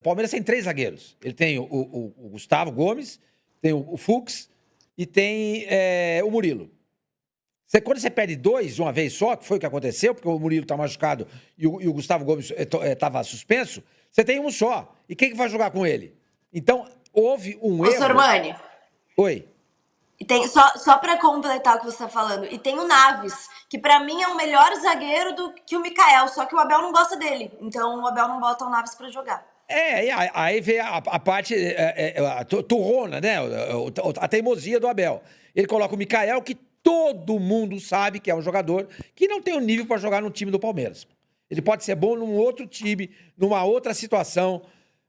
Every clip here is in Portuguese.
O Palmeiras tem 3 zagueiros. Ele tem o Gustavo Gomes, tem o Fux e tem o Murilo. Quando você perde 2 de uma vez só, que foi o que aconteceu, porque o Murilo tá machucado e o Gustavo Gomes estava suspenso, você tem um só. E quem que vai jogar com ele? Então, houve um erro... Sormani. Oi. E tem, só para completar o que você está falando, e tem o Naves, que para mim é um melhor zagueiro do que o Mikael, só que o Abel não gosta dele. Então o Abel não bota o Naves para jogar. Aí vem a parte turrona, né? A teimosia do Abel. Ele coloca o Mikael, que todo mundo sabe que é um jogador que não tem o nível para jogar no time do Palmeiras. Ele pode ser bom num outro time, numa outra situação,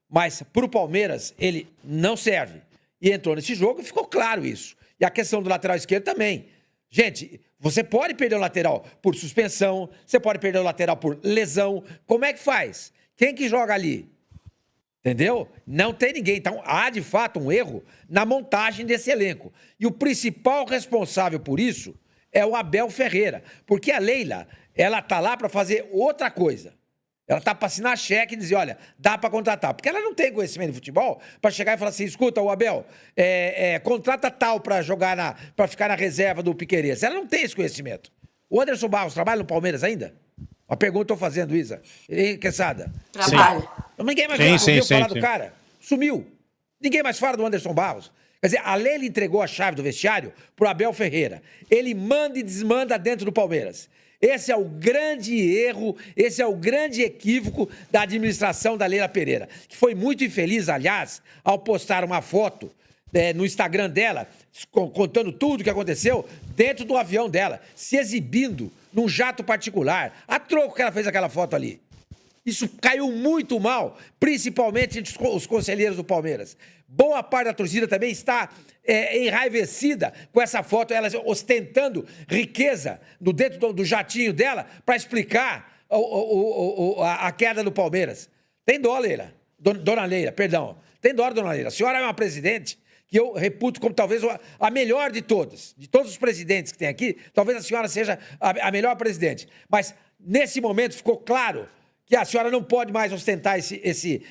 mas pro Palmeiras ele não serve. E entrou nesse jogo e ficou claro isso. E a questão do lateral esquerdo também. Gente, você pode perder o lateral por suspensão, você pode perder o lateral por lesão. Como é que faz? Quem que joga ali? Entendeu? Não tem ninguém. Então, há, de fato, um erro na montagem desse elenco. E o principal responsável por isso é o Abel Ferreira. Porque a Leila, ela tá lá para fazer outra coisa. Ela tá para assinar cheque e dizer, olha, dá para contratar. Porque ela não tem conhecimento de futebol para chegar e falar assim, escuta, o Abel, contrata tal para jogar para ficar na reserva do Piquerez. Ela não tem esse conhecimento. O Anderson Barros trabalha no Palmeiras ainda? Uma pergunta estou fazendo, Isa. E, Quesada? Trabalha. Ninguém mais ouviu falar do cara. Sumiu. Ninguém mais fala do Anderson Barros. Quer dizer, a Leila entregou a chave do vestiário pro Abel Ferreira. Ele manda e desmanda dentro do Palmeiras. Esse é o grande erro, esse é o grande equívoco da administração da Leila Pereira, que foi muito infeliz, aliás, ao postar uma foto no Instagram dela, contando tudo o que aconteceu dentro do avião dela, se exibindo num jato particular. A troco que ela fez aquela foto ali. Isso caiu muito mal, principalmente entre os conselheiros do Palmeiras. Boa parte da torcida também está enraivecida com essa foto, ela ostentando riqueza dentro do jatinho dela para explicar a queda do Palmeiras. Tem dó, Leila. Dona Leila, perdão. Tem dó, dona Leila. A senhora é uma presidente que eu reputo como talvez a melhor de todas. De todos os presidentes que tem aqui, talvez a senhora seja a melhor presidente. Mas, nesse momento, ficou claro que a senhora não pode mais ostentar esse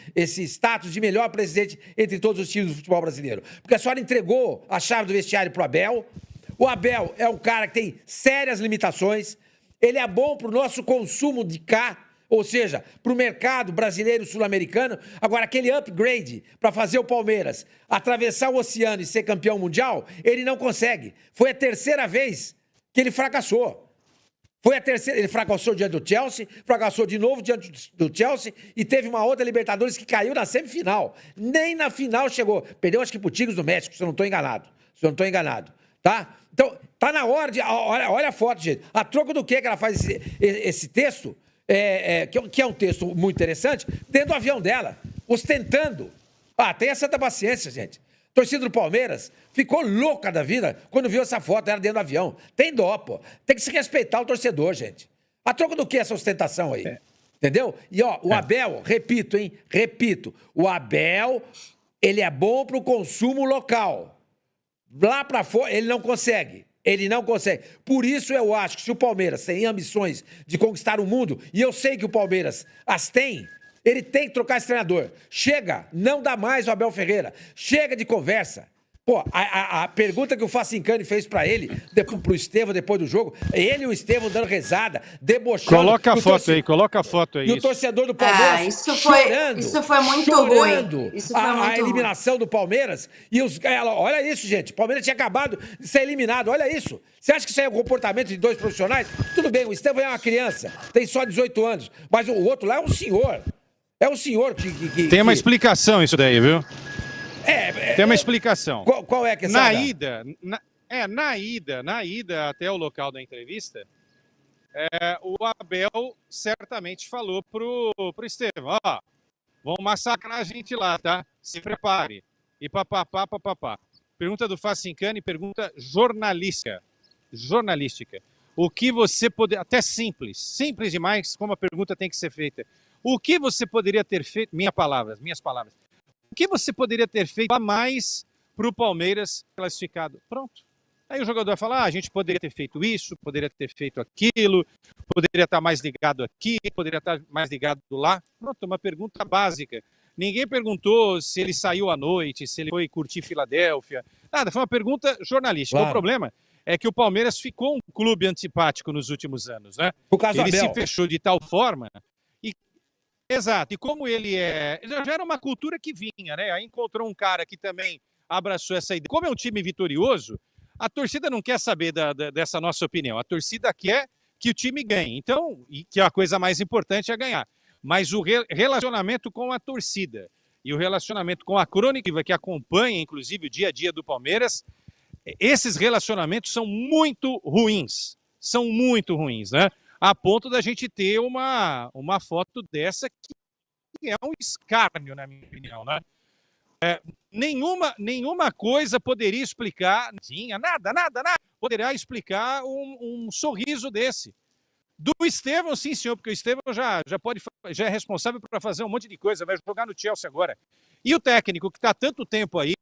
status de melhor presidente entre todos os times do futebol brasileiro. Porque a senhora entregou a chave do vestiário para o Abel. O Abel é um cara que tem sérias limitações. Ele é bom para o nosso consumo de cá, ou seja, para o mercado brasileiro sul-americano. Agora, aquele upgrade para fazer o Palmeiras atravessar o oceano e ser campeão mundial, ele não consegue. Foi a 3ª vez que ele fracassou. Foi a 3ª, ele fracassou diante do Chelsea, fracassou de novo diante do Chelsea e teve uma outra Libertadores que caiu na semifinal. Nem na final chegou. Perdeu, acho que pro Tigres do México, se eu não estou enganado. Tá? Então, tá na hora de... Olha a foto, gente. A troco do que ela faz esse texto, que é um texto muito interessante, dentro do avião dela, ostentando. Tenha santa paciência, gente. Torcida do Palmeiras ficou louca da vida quando viu essa foto, era dentro do avião. Tem dó, pô. Tem que se respeitar o torcedor, gente. A troco do que essa ostentação aí? Entendeu? E, o Abel, repito, o Abel, ele é bom pro consumo local. Lá pra fora, ele não consegue. Por isso eu acho que se o Palmeiras tem ambições de conquistar o mundo, e eu sei que o Palmeiras as tem, ele tem que trocar esse treinador. Chega, não dá mais o Abel Ferreira. Chega de conversa. Pô, a pergunta que o Facincani fez pra ele, pro Estevão depois do jogo, ele e o Estevão dando rezada, debochando. Coloca a foto aí. E o torcedor do Palmeiras chorando. Isso foi muito ruim. Isso foi muito a eliminação do Palmeiras. E olha isso, gente. O Palmeiras tinha acabado de ser eliminado. Olha isso. Você acha que isso é o comportamento de 2 profissionais? Tudo bem, o Estevão é uma criança, tem só 18 anos. Mas o outro lá é um senhor. É um senhor que... Tem uma explicação isso daí, viu? Tem uma explicação. Qual é que na ida até o local da entrevista, o Abel certamente falou pro Estevão, vão massacrar a gente lá, tá? Se prepare. E papapá. Pergunta do Facincani, pergunta jornalística. O que você poderia... Até simples demais como a pergunta tem que ser feita. O que você poderia ter feito... Minhas palavras. O que você poderia ter feito a mais para o Palmeiras classificado? Pronto. Aí o jogador vai falar, a gente poderia ter feito isso, poderia ter feito aquilo, poderia estar mais ligado aqui, poderia estar mais ligado lá. Pronto, uma pergunta básica. Ninguém perguntou se ele saiu à noite, se ele foi curtir Filadélfia. Nada, foi uma pergunta jornalística. Claro. O problema é que o Palmeiras ficou um clube antipático nos últimos anos, né? Por causa do Ele Abel. se fechou de tal forma... Exato, e como ele já era uma cultura que vinha, né? Aí encontrou um cara que também abraçou essa ideia. Como é um time vitorioso, a torcida não quer saber dessa nossa opinião. A torcida quer que o time ganhe. Então, e que a coisa mais importante é ganhar. Mas o relacionamento com a torcida e o relacionamento com a crônica que acompanha, inclusive, o dia a dia do Palmeiras, esses relacionamentos são muito ruins. São muito ruins, né? A ponto da gente ter uma foto dessa que é um escárnio, na minha opinião, né? Nenhuma coisa poderia explicar, nada, poderia explicar um sorriso desse. Do Estevão, sim, senhor, porque o Estevão já é responsável por fazer um monte de coisa, vai jogar no Chelsea agora. E o técnico que está há tanto tempo aí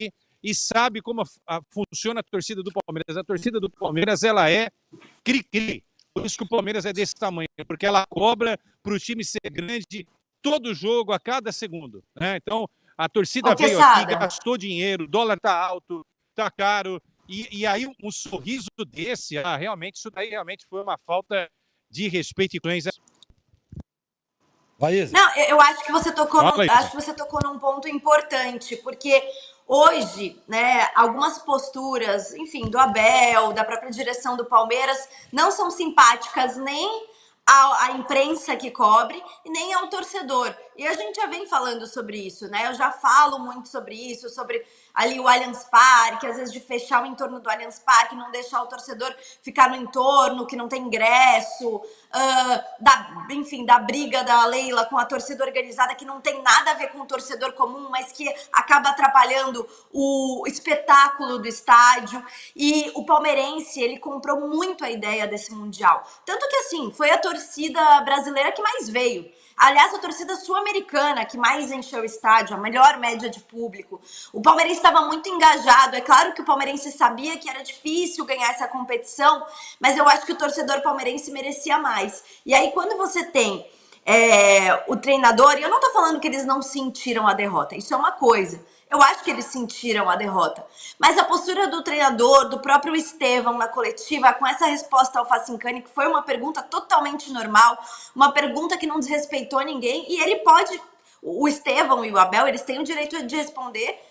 e sabe como funciona a torcida do Palmeiras. A torcida do Palmeiras, ela é cri-cri. Por isso que o Palmeiras é desse tamanho, porque ela cobra para o time ser grande todo jogo, a cada segundo, né? Então, a torcida veio aqui, gastou dinheiro, o dólar tá alto, tá caro, e aí um sorriso desse, realmente, isso daí realmente foi uma falta de respeito e clemença. Não, eu acho que você tocou num ponto importante, porque hoje, né, algumas posturas, enfim, do Abel, da própria direção do Palmeiras, não são simpáticas nem à imprensa que cobre e nem ao torcedor. E a gente já vem falando sobre isso, né? Eu já falo muito sobre isso, sobre ali o Allianz Parque, às vezes de fechar o entorno do Allianz Parque, não deixar o torcedor ficar no entorno, que não tem ingresso, enfim, da briga da Leila com a torcida organizada, que não tem nada a ver com o torcedor comum, mas que acaba atrapalhando o espetáculo do estádio. E o palmeirense, ele comprou muito a ideia desse Mundial. Tanto que, assim, foi a torcida brasileira que mais veio. Aliás, a torcida sul-americana que mais encheu o estádio, a melhor média de público. O palmeirense estava muito engajado. É claro que o palmeirense sabia que era difícil ganhar essa competição, mas eu acho que o torcedor palmeirense merecia mais. E aí, quando você tem o treinador, e eu não tô falando que eles não sentiram a derrota, isso é uma coisa. Eu acho que eles sentiram a derrota. Mas a postura do treinador, do próprio Estevão na coletiva, com essa resposta ao Facincani, que foi uma pergunta totalmente normal, uma pergunta que não desrespeitou ninguém, e ele pode, o Estevão e o Abel, eles têm o direito de responder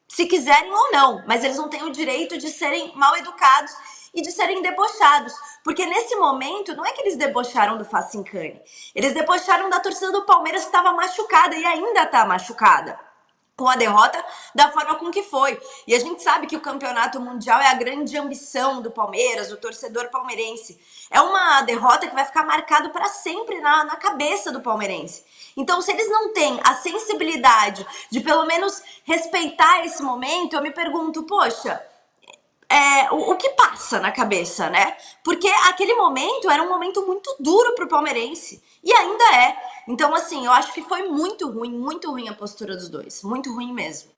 se quiserem ou não, mas eles não têm o direito de serem mal educados e de serem debochados. Porque nesse momento, não é que eles debocharam do Facincani, eles debocharam da torcida do Palmeiras que estava machucada e ainda está machucada com a derrota da forma com que foi. E a gente sabe que o campeonato mundial é a grande ambição do Palmeiras, do torcedor palmeirense. É uma derrota que vai ficar marcado para sempre na cabeça do palmeirense. Então, se eles não têm a sensibilidade de pelo menos respeitar esse momento, eu me pergunto, poxa, o que passa na cabeça, né? Porque aquele momento era um momento muito duro pro palmeirense. E ainda é. Então, assim, eu acho que foi muito ruim a postura dos dois. Muito ruim mesmo.